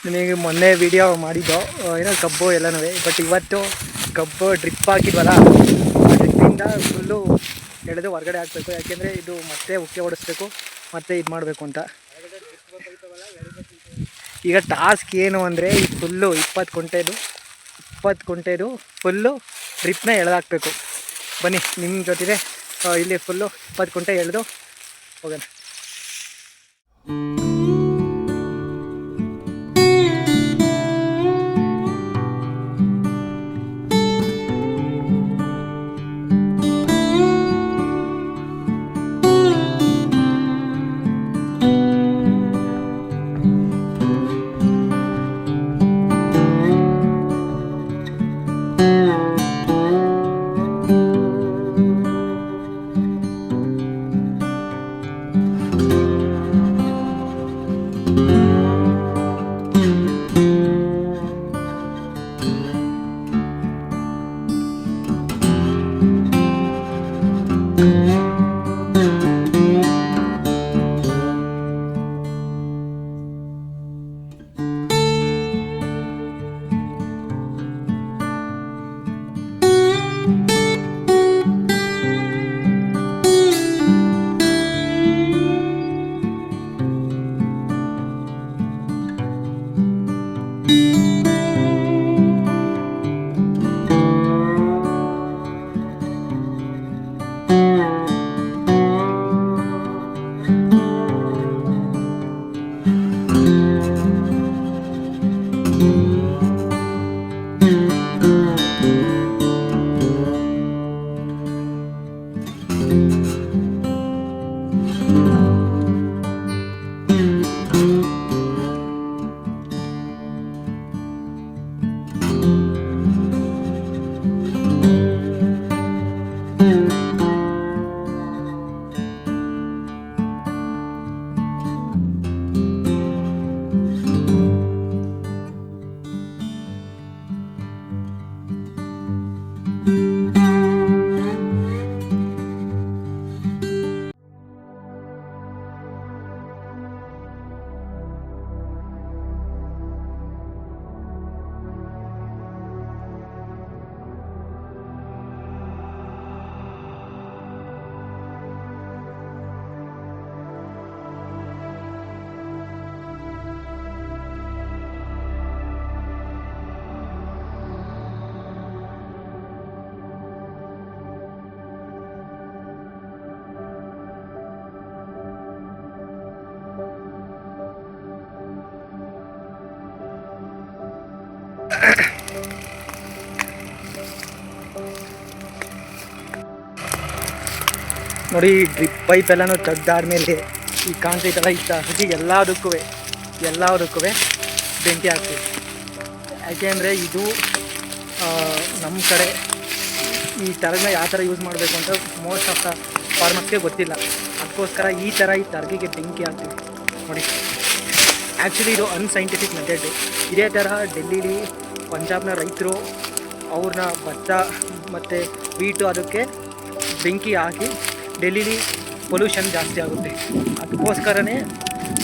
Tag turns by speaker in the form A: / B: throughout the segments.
A: ನಿಮಗೆ ಮೊನ್ನೆ ವಿಡಿಯೋ ಮಾಡಿದ್ದು ಏನೋ ಕಬ್ಬು ಎಲ್ಲನೂ, ಬಟ್ ಇವತ್ತು ಕಬ್ಬು ಡ್ರಿಪ್ ಹಾಕಿದ್ವಲ್ಲ, ಆ ಡ್ರಿಪ್ಪಿಂದ ಫುಲ್ಲು ಎಳೆದು ಹೊರಗಡೆ ಹಾಕಬೇಕು. ಯಾಕೆಂದರೆ ಇದು ಮತ್ತೆ ಉಕ್ಕೆ ಹೊಡಿಸ್ಬೇಕು, ಮತ್ತೆ ಇದು ಮಾಡಬೇಕು ಅಂತ. ಈಗ ಟಾಸ್ಕ್ ಏನು ಅಂದರೆ ಈ ಫುಲ್ಲು 20 ಕುಂಟೆದು ಫುಲ್ಲು ಡ್ರಿಪ್ನ ಎಳೆದಾಕಬೇಕು. ಬನ್ನಿ ನಿಮ್ಮ ಜೊತೆ ಇಲ್ಲಿ ಫುಲ್ಲು 20 ಕುಂಟೆ ಎಳೆದು ಹೋಗೋಣ. ನೋಡಿ, ಡ್ರಿಪ್ ಪೈಪ್ ಎಲ್ಲನೂ ತೆಗ್ದಾದ್ಮೇಲೆ ಈ ಕಾಣ್ತೈತಲ್ಲ ಈ ಹಸಿ ಎಲ್ಲದಕ್ಕೂ ಬೆಂಕಿ ಹಾಕ್ತೀವಿ. ಯಾಕೆಂದರೆ ಇದು ನಮ್ಮ ಕಡೆ ಈ ಥರನ ಯಾವ ಥರ ಯೂಸ್ ಮಾಡಬೇಕು ಅಂತ ಮೋಸ್ಟ್ ಆಫ್ ದ ಫಾರ್ಮರ್ಸ್ಗೆ ಗೊತ್ತಿಲ್ಲ. ಅದಕ್ಕೋಸ್ಕರ ಈ ತರಗಿಗೆ ಬೆಂಕಿ ಹಾಕ್ತೀವಿ. ನೋಡಿ, ಆ್ಯಕ್ಚುಲಿ ಇದು ಅನ್ಸೈಂಟಿಫಿಕ್ ಮೆಥಡ್. ಇದೇ ಥರ ಡೆಲ್ಲಿಲಿ ಪಂಜಾಬ್ನ ರೈತರು ಅವ್ರನ್ನ ಭತ್ತ ಮತ್ತು ವೀಟು ಅದಕ್ಕೆ ಬೆಂಕಿ ಹಾಕಿ ಡೆಲ್ಲಿಲಿ ಪೊಲ್ಯೂಷನ್ ಜಾಸ್ತಿ ಆಗುತ್ತೆ, ಅದಕ್ಕೋಸ್ಕರನೇ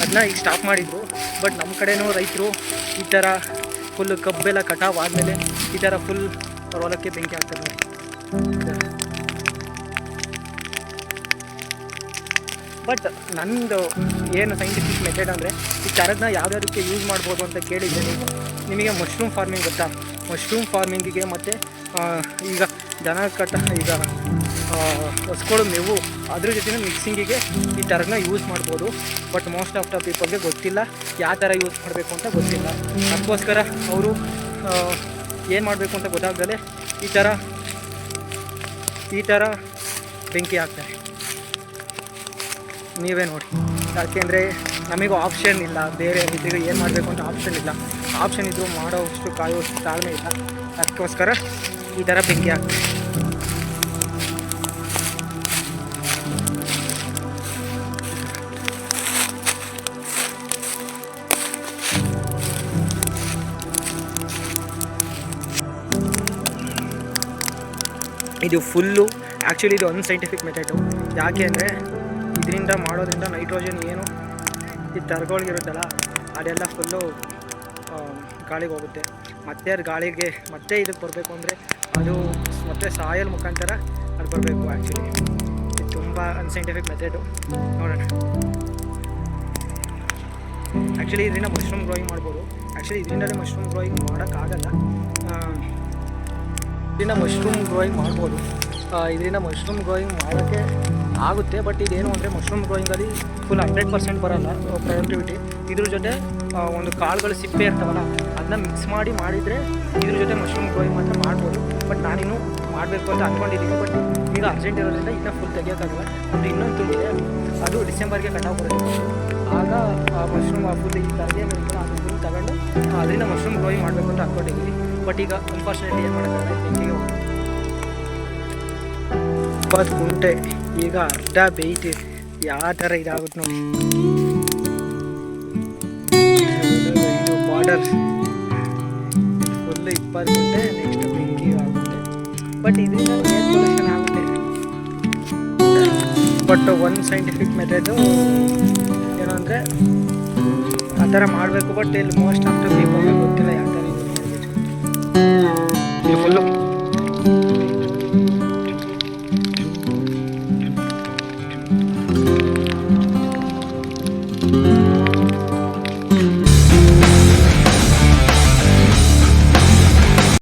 A: ಅದನ್ನ ಈಗ ಸ್ಟಾಪ್ ಮಾಡಿದರು. ಬಟ್ ನಮ್ಮ ಕಡೆನೂ ರೈತರು ಈ ಥರ ಫುಲ್ ಕಬ್ಬೆಲ್ಲ ಕಟಾವು ಆದಮೇಲೆ ಈ ಥರ ಫುಲ್ ಹೊಲಕ್ಕೆ ಬೆಂಕಿ ಹಾಕ್ತಾರೆ. ನೋಡಿ, ಬಟ್ ನಂದು ಏನು ಸೈಂಟಿಫಿಕ್ ಮೆಥಡ್ ಅಂದರೆ ಈ ಥರದನ್ನ ಯಾವ್ಯಾವುದಕ್ಕೆ ಯೂಸ್ ಮಾಡ್ಬೋದು ಅಂತ ಕೇಳಿದ್ದೀನಿ. ನಿಮಗೆ ಮಶ್ರೂಮ್ ಫಾರ್ಮಿಂಗ್ ಗೊತ್ತಾ? ಮಶ್ರೂಮ್ ಫಾರ್ಮಿಂಗಿಗೆ ಮತ್ತು ಈಗ ಈಗ ಹೊಸ್ಕೊಳ್ಳೋ ಮೇವು ಅದ್ರ ಜೊತೆ ಮಿಕ್ಸಿಂಗಿಗೆ ಈ ಥರನ ಯೂಸ್ ಮಾಡ್ಬೋದು. ಬಟ್ ಮೋಸ್ಟ್ ಆಫ್ ದ ಪೀಪಲ್ಗೆ ಗೊತ್ತಿಲ್ಲ, ಯಾವ ಥರ ಯೂಸ್ ಮಾಡಬೇಕು ಅಂತ ಗೊತ್ತಿಲ್ಲ. ಅದಕ್ಕೋಸ್ಕರ ಅವರು ಏನು ಮಾಡಬೇಕು ಅಂತ ಗೊತ್ತಾಗ್ದಲೇ ಈ ಥರ ಬೆಂಕಿ ಹಾಕ್ತಾರೆ. ನೀವೇ ನೋಡಿ, ಯಾಕೆಂದರೆ ನಮಗೂ ಆಪ್ಷನ್ ಇಲ್ಲ, ಬೇರೆ ರೀತಿಗೆ ಏನು ಮಾಡಬೇಕು ಅಂತ ಆಪ್ಷನ್ ಇಲ್ಲ. ಆಪ್ಷನ್ ಇದ್ದರೂ ಮಾಡೋವಷ್ಟು ಕಾಯುವಷ್ಟು ತಾಳ್ಮೆ ಇಲ್ಲ. ಅದಕ್ಕೋಸ್ಕರ ಈ ಥರ ಬೆಂಕಿ ಹಾಕ್ತಾರೆ. ಇದು ಫುಲ್ಲು ಆ್ಯಕ್ಚುಲಿ ಇದು ಅನ್ಸೈಂಟಿಫಿಕ್ ಮೆಥಡು. ಯಾಕೆ ಅಂದರೆ ಇದರಿಂದ ಮಾಡೋದ್ರಿಂದ ನೈಟ್ರೋಜನ್ ಏನು ಈ ತರಗಳಿರುತ್ತಲ್ಲ ಅದೆಲ್ಲ ಫುಲ್ಲು ಗಾಳಿಗೆ ಹೋಗುತ್ತೆ. ಮತ್ತೆ ಅದು ಗಾಳಿಗೆ ಮತ್ತೆ ಇದಕ್ಕೆ ಬರಬೇಕು ಅಂದರೆ ಅದು ಮತ್ತೆ ಸಾಯಲ್ ಮುಖಾಂತರ ಅದು ಬರಬೇಕು. ಆ್ಯಕ್ಚುಲಿ ಇದು ತುಂಬ ಅನ್ಸೈಂಟಿಫಿಕ್ ಮೆಥಡು. ನೋಡೋಣ. ಆ್ಯಕ್ಚುಲಿ ಇದರಿಂದ ಮಶ್ರೂಮ್ ಗ್ರೋಯಿಂಗ್ ಮಾಡ್ಬೋದು. ಆ್ಯಕ್ಚುಲಿ ಇದರಿಂದಲೇ ಮಶ್ರೂಮ್ ಗ್ರೋಯಿಂಗ್ ಮಾಡೋಕ್ಕಾಗಲ್ಲ. ಇದರಿಂದ ಮಶ್ರೂಮ್ ಗ್ರೋಯಿಂಗ್ ಮಾಡ್ಬೋದು. ಇದರಿಂದ ಮಶ್ರೂಮ್ ಗ್ರೋಯಿಂಗ್ ಮಾಡೋಕ್ಕೆ ಆಗುತ್ತೆ. ಬಟ್ ಇದೇನು ಅಂದರೆ ಮಶ್ರೂಮ್ ಗ್ರೋಯಿಂಗಲ್ಲಿ ಫುಲ್ 100% ಬರೋಲ್ಲ ಪ್ರೊಡಕ್ಟಿವಿಟಿ. ಇದ್ರ ಜೊತೆ ಒಂದು ಕಾಳುಗಳು ಸಿಪ್ಪೆ ಇರ್ತಾವಲ್ಲ ಅದನ್ನ ಮಿಕ್ಸ್ ಮಾಡಿ ಮಾಡಿದರೆ ಇದ್ರ ಜೊತೆ ಮಶ್ರೂಮ್ ಗ್ರೋಯಿಂಗ್ ಮಾತ್ರ ಮಾಡ್ಬೋದು. ಬಟ್ ನಾನಿನ್ನೂ ಮಾಡಬೇಕು ಅಂತ ಅಂದ್ಕೊಂಡಿದ್ದೀನಿ. ಬಟ್ ಈಗ ಅರ್ಜೆಂಟ್ ಇರೋದ್ರಿಂದ ಇನ್ನೂ ಫುಲ್ ತೆಗಿಯೋಕ್ಕಾಗಲ್ಲ. ಮತ್ತು ಇನ್ನೊಂದು ತುಂಡಿದೆ, ಅದು ಡಿಸೆಂಬರ್ಗೆ ಕಟಾವು ಬರುತ್ತೆ. ಆಗ ಮಶ್ರೂಮ್ ಫುಲ್ ಈ ತರಗೆ ಇರುತ್ತಲ್ಲ ಅದು ಫುಲ್ ತಗೊಂಡು ಅದರಿಂದ ಮಶ್ರೂಮ್ ಗ್ರೋಯಿಂಗ್ ಮಾಡಬೇಕು ಅಂತ ಅಂದ್ಕೊಂಡಿದ್ದೀನಿ. ಬಟ್ ಈಗ ಅನ್ಫಾರ್ಚುನೇಟ್ಲಿ ಏನು ಮಾಡೋಕ್ಕಾಗಲ್ಲ, ತೆಂಗಿಗೆ ಹೋಗಿ 20 ಗುಂಟೆ ಈಗ ಅರ್ಧ ಬೇಯ್ತು. ಯಾವ ಥರ ಇದಾಗುತ್ತೆ ನೋಡಿ. ಇದು ಬಾರ್ಡರ್ ಫುಲ್ಲು 20 ಗುಂಟೆ ನೆಕ್ಸ್ಟ್ ಬೆಂಕಿ ಆಗುತ್ತೆ. ಬಟ್ ಇದರಿಂದ ಏರ್ ಪೊಲ್ಯೂಷನ್ ಆಗುತ್ತೆ. ಬಟ್ ಒಂದು ಸೈಂಟಿಫಿಕ್ ಮೆಥಡು ಏನು ಅಂದರೆ ಆ ಥರ ಮಾಡಬೇಕು. ಬಟ್ ಇಲ್ಲಿ ಮೋಸ್ಟ್ ಆಫ್ ದ ಪೀಪಲ್ಗೆ ಗೊತ್ತಿಲ್ಲ ಯಾವ ಥರ ಯೂಸ್ ಮಾಡಬೇಕು. ಇದು ಫುಲ್ಲು